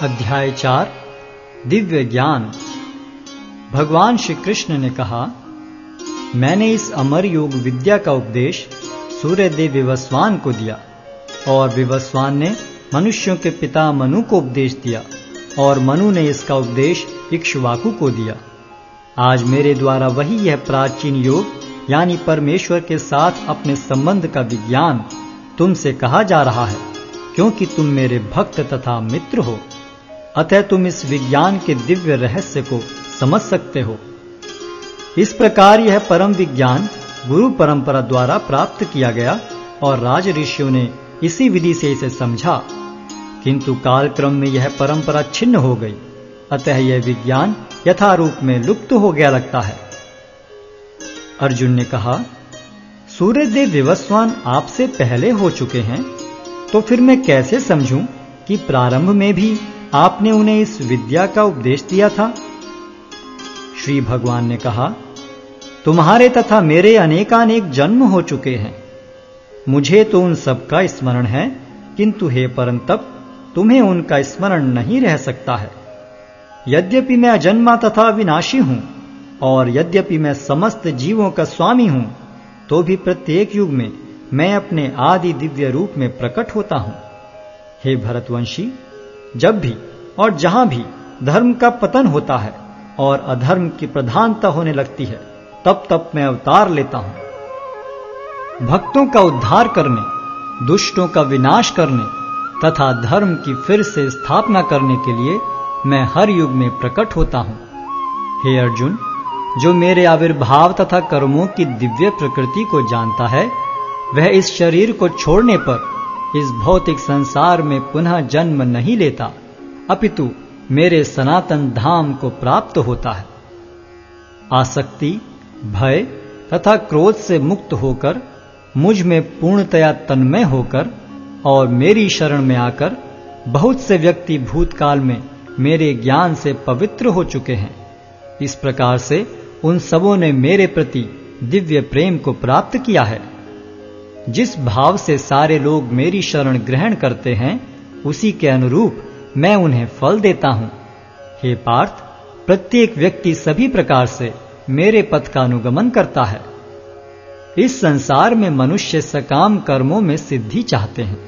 अध्याय 4 दिव्य ज्ञान। भगवान श्री कृष्ण ने कहा, मैंने इस अमर योग विद्या का उपदेश सूर्यदेव विवस्वान को दिया और विवस्वान ने मनुष्यों के पिता मनु को उपदेश दिया और मनु ने इसका उपदेश इक्ष्वाकु को दिया। आज मेरे द्वारा वही यह प्राचीन योग यानी परमेश्वर के साथ अपने संबंध का विज्ञान तुमसे कहा जा रहा है, क्योंकि तुम मेरे भक्त तथा मित्र हो। अतः तुम इस विज्ञान के दिव्य रहस्य को समझ सकते हो। इस प्रकार यह परम विज्ञान गुरु परंपरा द्वारा प्राप्त किया गया और राज ऋषियों ने इसी विधि से इसे समझा, किंतु कालक्रम में यह परंपरा छिन्न हो गई। अतः यह विज्ञान यथारूप में लुप्त हो गया लगता है। अर्जुन ने कहा, सूर्यदेव विवस्वान आपसे पहले हो चुके हैं, तो फिर मैं कैसे समझूं कि प्रारंभ में भी आपने उन्हें इस विद्या का उपदेश दिया था। श्री भगवान ने कहा, तुम्हारे तथा मेरे अनेकानेक जन्म हो चुके हैं। मुझे तो उन सब का स्मरण है, किंतु हे परंतप, तुम्हें उनका स्मरण नहीं रह सकता है। यद्यपि मैं अजन्मा तथा विनाशी हूं और यद्यपि मैं समस्त जीवों का स्वामी हूं, तो भी प्रत्येक युग में मैं अपने आदि दिव्य रूप में प्रकट होता हूं। हे भरतवंशी, जब भी और जहां भी धर्म का पतन होता है और अधर्म की प्रधानता होने लगती है, तब तब मैं अवतार लेता हूं। भक्तों का उद्धार करने, दुष्टों का विनाश करने तथा धर्म की फिर से स्थापना करने के लिए मैं हर युग में प्रकट होता हूं। हे अर्जुन, जो मेरे आविर्भाव तथा कर्मों की दिव्य प्रकृति को जानता है, वह इस शरीर को छोड़ने पर इस भौतिक संसार में पुनः जन्म नहीं लेता, अपितु मेरे सनातन धाम को प्राप्त होता है। आसक्ति, भय तथा क्रोध से मुक्त होकर, मुझ में पूर्णतया तन्मय होकर और मेरी शरण में आकर बहुत से व्यक्ति भूतकाल में मेरे ज्ञान से पवित्र हो चुके हैं। इस प्रकार से उन सबों ने मेरे प्रति दिव्य प्रेम को प्राप्त किया है। जिस भाव से सारे लोग मेरी शरण ग्रहण करते हैं, उसी के अनुरूप मैं उन्हें फल देता हूं। हे पार्थ, प्रत्येक व्यक्ति सभी प्रकार से मेरे पथ का अनुगमन करता है। इस संसार में मनुष्य सकाम कर्मों में सिद्धि चाहते हैं,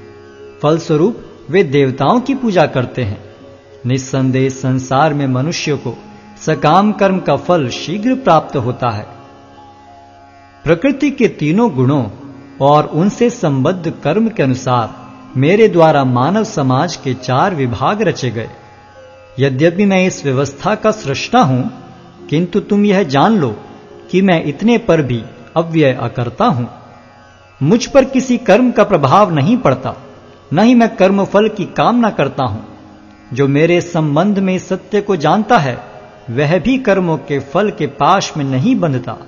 फलस्वरूप वे देवताओं की पूजा करते हैं। निस्संदेह संसार में मनुष्य को सकाम कर्म का फल शीघ्र प्राप्त होता है। प्रकृति के तीनों गुणों और उनसे संबद्ध कर्म के अनुसार मेरे द्वारा मानव समाज के 4 विभाग रचे गए। यद्यपि मैं इस व्यवस्था का सृष्टा हूं, किंतु तुम यह जान लो कि मैं इतने पर भी अव्यय अकर्ता हूं। मुझ पर किसी कर्म का प्रभाव नहीं पड़ता, न ही मैं कर्म फल की कामना करता हूं। जो मेरे संबंध में सत्य को जानता है, वह भी कर्मों के फल के पाश में नहीं बंधता।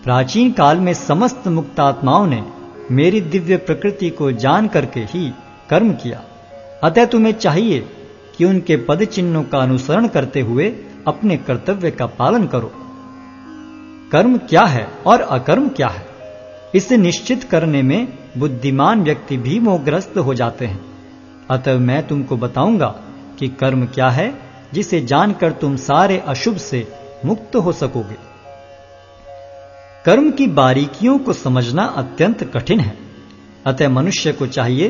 प्राचीन काल में समस्त मुक्तात्माओं ने मेरी दिव्य प्रकृति को जान करके ही कर्म किया। अतः तुम्हें चाहिए कि उनके पद चिन्हों का अनुसरण करते हुए अपने कर्तव्य का पालन करो। कर्म क्या है और अकर्म क्या है, इसे निश्चित करने में बुद्धिमान व्यक्ति भी मोहग्रस्त हो जाते हैं। अतः मैं तुमको बताऊंगा कि कर्म क्या है, जिसे जानकर तुम सारे अशुभ से मुक्त हो सकोगे। कर्म की बारीकियों को समझना अत्यंत कठिन है। अतः मनुष्य को चाहिए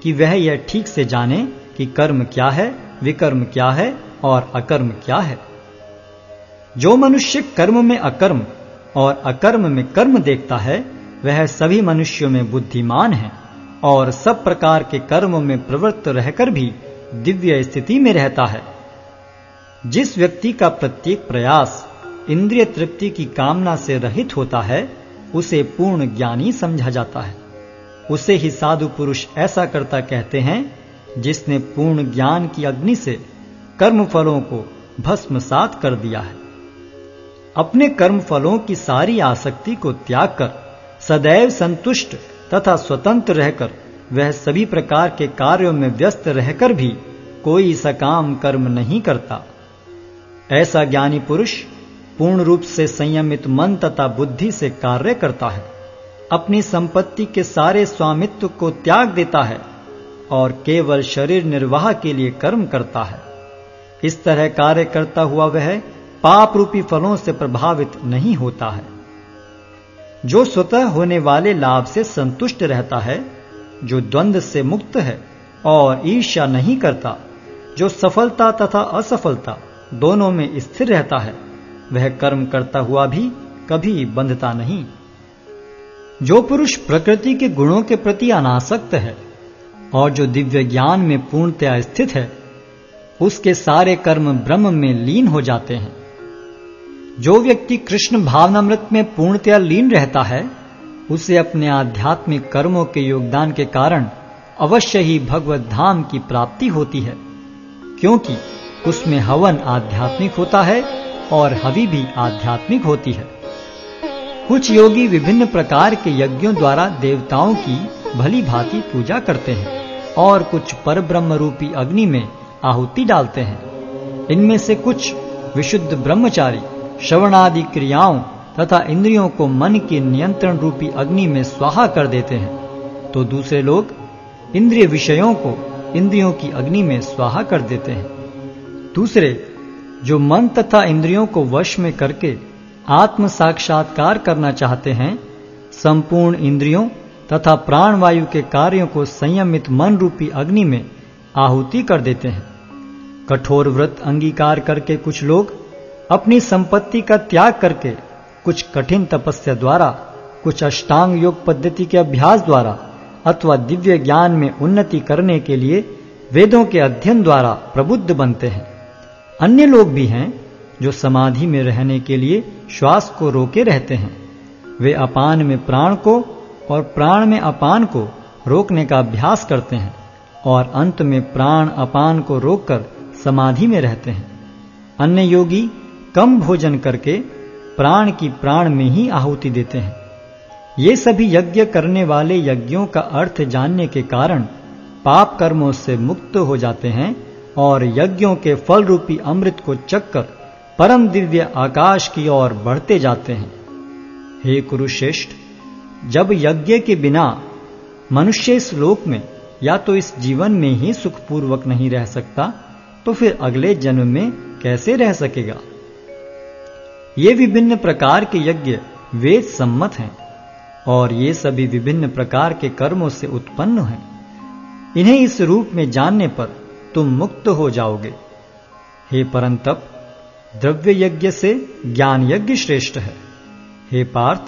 कि वह यह ठीक से जाने कि कर्म क्या है, विकर्म क्या है और अकर्म क्या है। जो मनुष्य कर्म में अकर्म और अकर्म में कर्म देखता है, वह सभी मनुष्यों में बुद्धिमान है और सब प्रकार के कर्मों में प्रवृत्त रहकर भी दिव्य स्थिति में रहता है। जिस व्यक्ति का प्रत्येक प्रयास इंद्रिय तृप्ति की कामना से रहित होता है, उसे पूर्ण ज्ञानी समझा जाता है। उसे ही साधु पुरुष ऐसा करता कहते हैं, जिसने पूर्ण ज्ञान की अग्नि से कर्म फलों को भस्मसात कर दिया है। अपने कर्म फलों की सारी आसक्ति को त्याग कर सदैव संतुष्ट तथा स्वतंत्र रहकर वह सभी प्रकार के कार्यों में व्यस्त रहकर भी कोई सकाम कर्म नहीं करता। ऐसा ज्ञानी पुरुष पूर्ण रूप से संयमित मन तथा बुद्धि से कार्य करता है, अपनी संपत्ति के सारे स्वामित्व को त्याग देता है और केवल शरीर निर्वाह के लिए कर्म करता है। इस तरह कार्य करता हुआ वह पाप रूपी फलों से प्रभावित नहीं होता है। जो स्वतः होने वाले लाभ से संतुष्ट रहता है, जो द्वंद्व से मुक्त है और ईर्ष्या नहीं करता, जो सफलता तथा असफलता दोनों में स्थिर रहता है, वह कर्म करता हुआ भी कभी बंधता नहीं। जो पुरुष प्रकृति के गुणों के प्रति अनासक्त है और जो दिव्य ज्ञान में पूर्णतया स्थित है, उसके सारे कर्म ब्रह्म में लीन हो जाते हैं। जो व्यक्ति कृष्ण भावनामृत में पूर्णतया लीन रहता है, उसे अपने आध्यात्मिक कर्मों के योगदान के कारण अवश्य ही भगवत धाम की प्राप्ति होती है, क्योंकि उसमें हवन आध्यात्मिक होता है और हवि भी आध्यात्मिक होती है। कुछ योगी विभिन्न प्रकार के यज्ञों द्वारा देवताओं की भली भांति पूजा करते हैं और कुछ परब्रह्म रूपी अग्नि में आहुति डालते हैं। इनमें से कुछ विशुद्ध ब्रह्मचारी श्रवणादि क्रियाओं तथा इंद्रियों को मन के नियंत्रण रूपी अग्नि में स्वाहा कर देते हैं, तो दूसरे लोग इंद्रिय विषयों को इंद्रियों की अग्नि में स्वाहा कर देते हैं। दूसरे जो मन तथा इंद्रियों को वश में करके आत्म साक्षात्कार करना चाहते हैं, संपूर्ण इंद्रियों तथा प्राणवायु के कार्यों को संयमित मन रूपी अग्नि में आहुति कर देते हैं। कठोर व्रत अंगीकार करके कुछ लोग अपनी संपत्ति का त्याग करके कुछ कठिन तपस्या द्वारा, कुछ अष्टांग योग पद्धति के अभ्यास द्वारा अथवा दिव्य ज्ञान में उन्नति करने के लिए वेदों के अध्ययन द्वारा प्रबुद्ध बनते हैं। अन्य लोग भी हैं जो समाधि में रहने के लिए श्वास को रोके रहते हैं। वे अपान में प्राण को और प्राण में अपान को रोकने का अभ्यास करते हैं और अंत में प्राण अपान को रोककर समाधि में रहते हैं। अन्य योगी कम भोजन करके प्राण की प्राण में ही आहुति देते हैं। ये सभी यज्ञ करने वाले यज्ञों का अर्थ जानने के कारण पाप कर्मों से मुक्त हो जाते हैं और यज्ञों के फल रूपी अमृत को चखकर परम दिव्य आकाश की ओर बढ़ते जाते हैं। हे कुरुश्रेष्ठ, जब यज्ञ के बिना मनुष्य इस लोक में या तो इस जीवन में ही सुखपूर्वक नहीं रह सकता, तो फिर अगले जन्म में कैसे रह सकेगा। ये विभिन्न प्रकार के यज्ञ वेद सम्मत हैं और ये सभी विभिन्न प्रकार के कर्मों से उत्पन्न हैं। इन्हें इस रूप में जानने पर तुम मुक्त हो जाओगे। हे परंतप, द्रव्य यज्ञ से ज्ञान यज्ञ श्रेष्ठ है। हे पार्थ,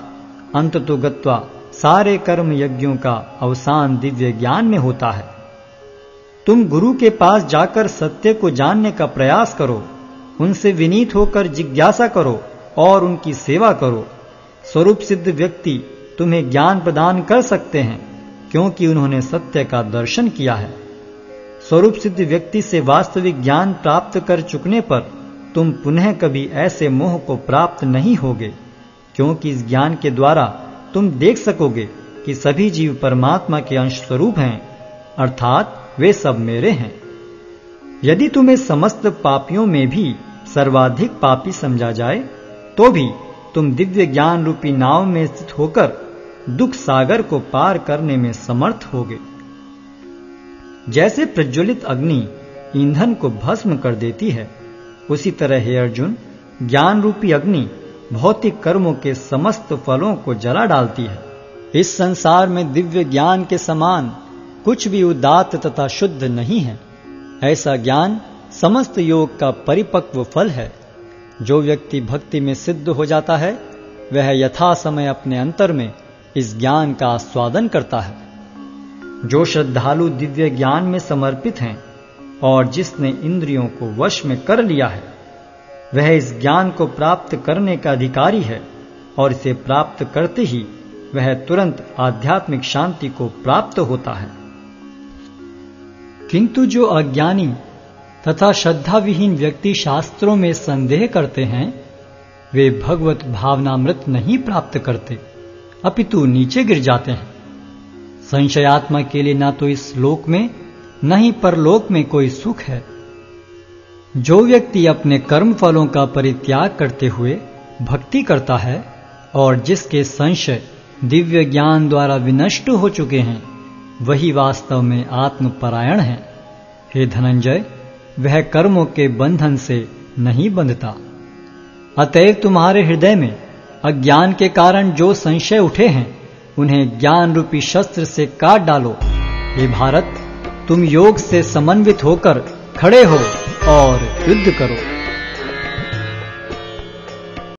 अंततो गत्वा सारे कर्म यज्ञों का अवसान दिव्य ज्ञान में होता है। तुम गुरु के पास जाकर सत्य को जानने का प्रयास करो, उनसे विनीत होकर जिज्ञासा करो और उनकी सेवा करो। स्वरूप सिद्ध व्यक्ति तुम्हें ज्ञान प्रदान कर सकते हैं, क्योंकि उन्होंने सत्य का दर्शन किया है। स्वरूप सिद्ध व्यक्ति से वास्तविक ज्ञान प्राप्त कर चुकने पर तुम पुनः कभी ऐसे मोह को प्राप्त नहीं होगे, क्योंकि इस ज्ञान के द्वारा तुम देख सकोगे कि सभी जीव परमात्मा के अंश स्वरूप हैं, अर्थात वे सब मेरे हैं। यदि तुम्हें समस्त पापियों में भी सर्वाधिक पापी समझा जाए, तो भी तुम दिव्य ज्ञान रूपी नाव में स्थित होकर दुख सागर को पार करने में समर्थ होगे। जैसे प्रज्वलित अग्नि ईंधन को भस्म कर देती है, उसी तरह हे अर्जुन, ज्ञान रूपी अग्नि भौतिक कर्मों के समस्त फलों को जला डालती है। इस संसार में दिव्य ज्ञान के समान कुछ भी उदात्त तथा शुद्ध नहीं है। ऐसा ज्ञान समस्त योग का परिपक्व फल है। जो व्यक्ति भक्ति में सिद्ध हो जाता है, वह यथा समय अपने अंतर में इस ज्ञान का आस्वादन करता है। जो श्रद्धालु दिव्य ज्ञान में समर्पित हैं और जिसने इंद्रियों को वश में कर लिया है, वह इस ज्ञान को प्राप्त करने का अधिकारी है और इसे प्राप्त करते ही वह तुरंत आध्यात्मिक शांति को प्राप्त होता है। किंतु जो अज्ञानी तथा श्रद्धा विहीन व्यक्ति शास्त्रों में संदेह करते हैं, वे भगवत भावनामृत नहीं प्राप्त करते, अपितु नीचे गिर जाते हैं। संशयात्मा के लिए ना तो इस लोक में न ही परलोक में कोई सुख है। जो व्यक्ति अपने कर्म फलों का परित्याग करते हुए भक्ति करता है और जिसके संशय दिव्य ज्ञान द्वारा विनष्ट हो चुके हैं, वही वास्तव में आत्मपरायण है। हे धनंजय, वह कर्मों के बंधन से नहीं बंधता। अतएव तुम्हारे हृदय में अज्ञान के कारण जो संशय उठे हैं, उन्हें ज्ञान रूपी शस्त्र से काट डालो। हे भारत, तुम योग से समन्वित होकर खड़े हो और युद्ध करो।